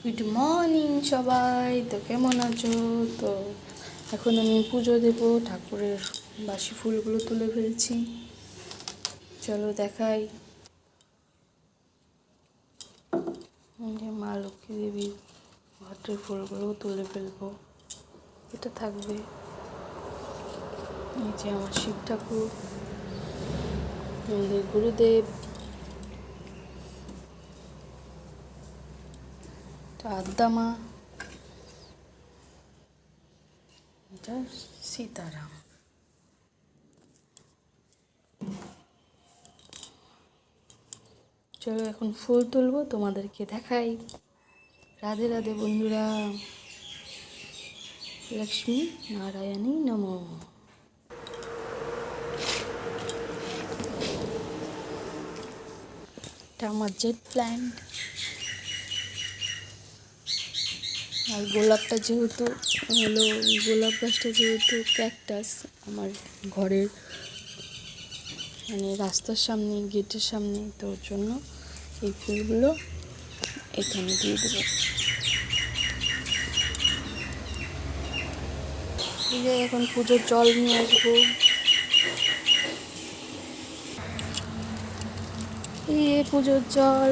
Good morning সবাই, তো কেমন আছো? তো এখন আমি পুজো দেব, ঠাকুরের বাসি ফুলগুলো তুলে ফেলছি। চলো দেখাই। যে মা লক্ষ্মী দেবীর ঘটের ফুলগুলো তুলে ফেলবো, এটা থাকবে। এই যে আমার শিব ঠাকুর, আমাদের গুরুদেব, আদ্যা মা, এটা সীতারাম। চলো এখন ফুল তুলবো, তোমাদেরকে দেখাই। রাধে রাধে বন্ধুরা, লক্ষ্মী নারায়ণী নমঃ। এটা আমার জেট প্ল্যান্ট। আর গোলাপটা যেহেতু হলো, গোলাপ গাছটা যেহেতু ক্যাকটাস, আমার ঘরের মানে রাস্তার সামনে, গেটের সামনে, তো ওর জন্য এই ফুলগুলো এখানে দিয়ে দেবো। এই যে এখন পুজোর জল নিয়ে আসবো। এই পুজোর জল,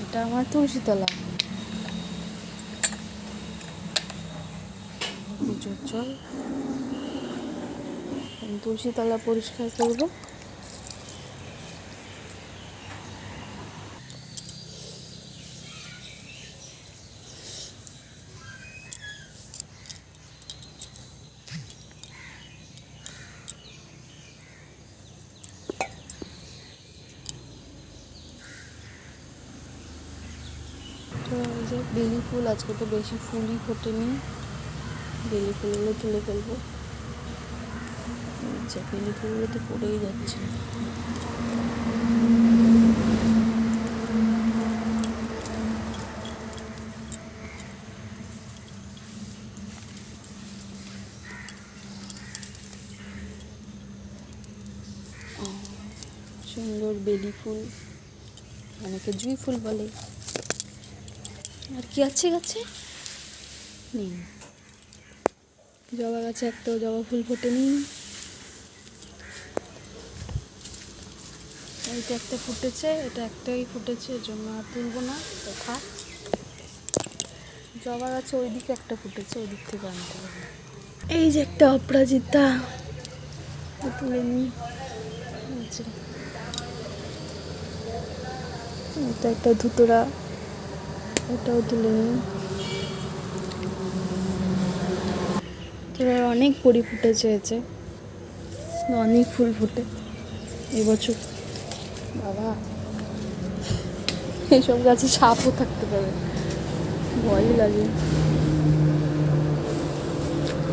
এটা আমার তুলসীতলা পুজোর জল। তুলসীতলা পরিষ্কার করবো। তো এই যে বেলি ফুল, আজকে তো বেশি ফুলই ফোটেনি, বেলি ফুলগুলো তুলে ফেলবো। আচ্ছা, বেলি ফুলগুলো তো পড়েই যাচ্ছে। সুন্দর বেলি ফুল, অনেকে জুঁই ফুল বলে। আর কি আছে গাছে? নেই, জবা গাছে একটাও জবা ফুল ফোটেনি। এইটা একটা ফুটেছে, এটা একটাই ফুটেছে, এর জন্য আর তুলবো না, দেখা। জবা গাছে ওইদিকে একটা ফুটেছে, ওই দিক থেকে আনতে হবে। এই যে একটা অপরাজিতা, তুলে নিই। এটা একটা ধুতরা, এটাও তুলে নিই। অনেক কড়ি ফুটেছে, হয়েছে অনেক ফুল ফুটে এবছর। বাবা, এইসব গাছে সাপও থাকতে পারে, ভয়ই লাগে।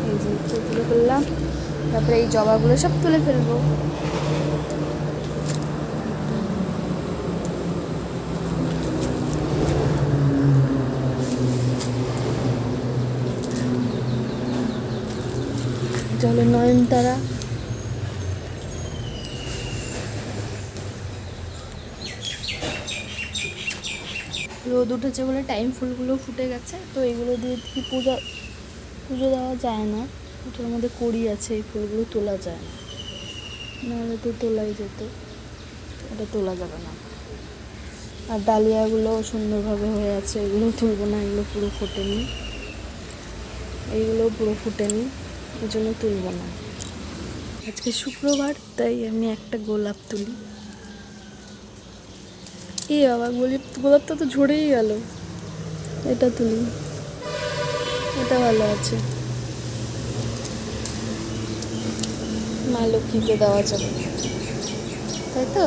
এই যে তুলে ফেললাম, তারপরে এই জবাগুলো সব তুলে ফেলবো। জলে নয়নতারা, রোদ উঠেছে বলে টাইম ফুলগুলো ফুটে গেছে, তো এগুলো দিয়ে কি পুজো দেওয়া যায় না। এটার মধ্যে কড়ি আছে, এই ফুলগুলো তোলা যায় না, নাহলে তো তোলাই যেত, এটা তোলা যাবে না। আর ডালিয়াগুলো সুন্দরভাবে হয়ে আছে, এগুলো তুলবো না, এগুলো পুরো ফোটেনি, এইগুলো পুরো ফুটেনি, এই জন্য তুলবো না। আজকে শুক্রবার, তাই আমি একটা গোলাপ তুলি। এই বাবা, গোলাপটা তো ঝরেই গেল, এটা তুলি, এটা ভালো আছে, মা লক্ষ্মীকে দেওয়া যাবে, তাই তো।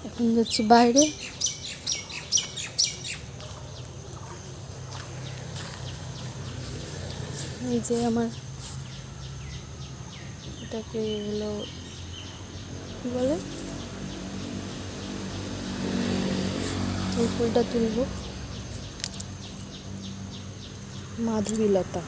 এখন যাচ্ছি বাইরে। এই যে আমার এটাকে হলো কি বলে, এই ফুলটা তুলবো, মাধবীলতা।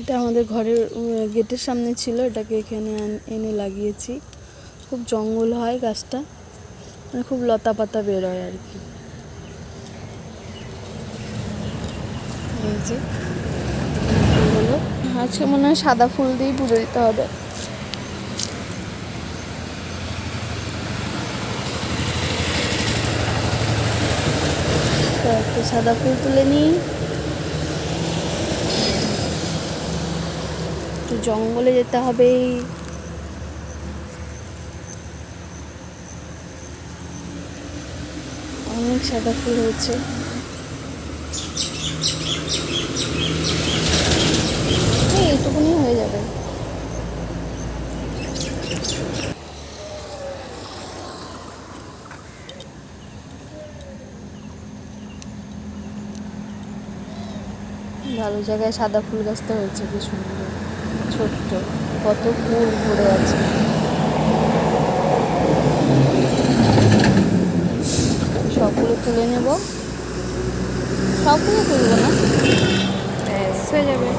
এটা আমাদের ঘরের গেটের সামনে ছিল, এটাকে এখানে এনে লাগিয়েছি। খুব জঙ্গল হয় গাছটা, মানে খুব লতা পাতা বেরোয় আর কি। এই যে ফুলগুলো আজকে মনে হয় সাদা ফুল দিয়েই পুজো দিতে হবে। তো একটু সাদা ফুল তুলে নিই। একটু জঙ্গলে যেতে হবে। অনেক সাদা ফুল হয়েছে। এইটুকুনি হয়ে যাবে। ভালো জায়গায় সাদা ফুল গাছটা হয়েছে, কি সুন্দর ছোট্ট, কত ফুল ভরে আছে। সবগুলো তুলে নেব, সবগুলো তুলবো না, ব্যাস হয়ে যাবে।